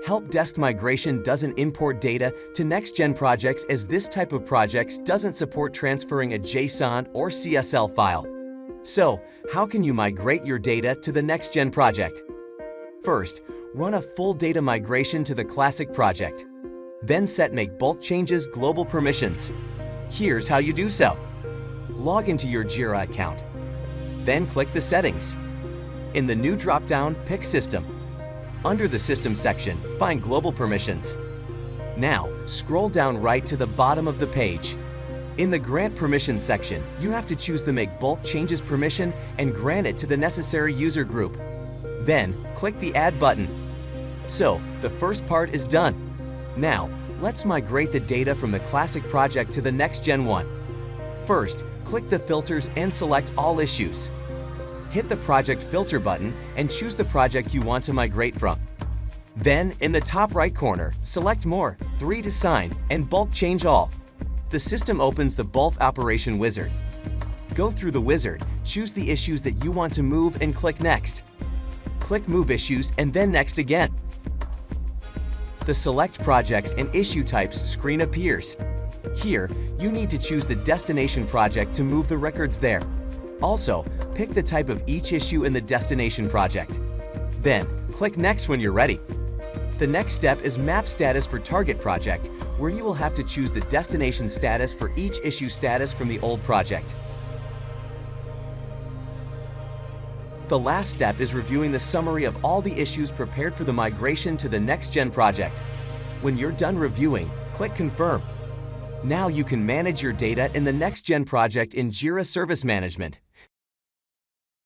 Help desk migration doesn't import data to next-gen projects, as this type of projects doesn't support transferring a JSON or CSL file. So, how can you migrate your data to the next-gen project? First, run a full data migration to the classic project. Then set Make Bulk Changes global permissions. Here's how you do so. Log into your Jira account. Then click the Settings. In the new drop-down, pick System. Under the System section, find Global Permissions. Now, scroll down right to the bottom of the page. In the Grant Permissions section, you have to choose the Make Bulk Changes permission and grant it to the necessary user group. Then, click the Add button. So, the first part is done. Now, let's migrate the data from the classic project to the next-gen one. First, click the Filters and select All Issues. Hit the Project Filter button and choose the project you want to migrate from. Then, in the top right corner, select More, 3 to Sign, and Bulk Change All. The system opens the Bulk Operation Wizard. Go through the wizard, choose the issues that you want to move and click Next. Click Move Issues and then Next again. The Select Projects and Issue Types screen appears. Here, you need to choose the destination project to move the records there. Also, pick the type of each issue in the destination project. Then, click Next when you're ready. The next step is Map Status for Target Project, where you will have to choose the destination status for each issue status from the old project. The last step is reviewing the summary of all the issues prepared for the migration to the next-gen project. When you're done reviewing, click Confirm. Now you can manage your data in the next-gen project in Jira Service Management.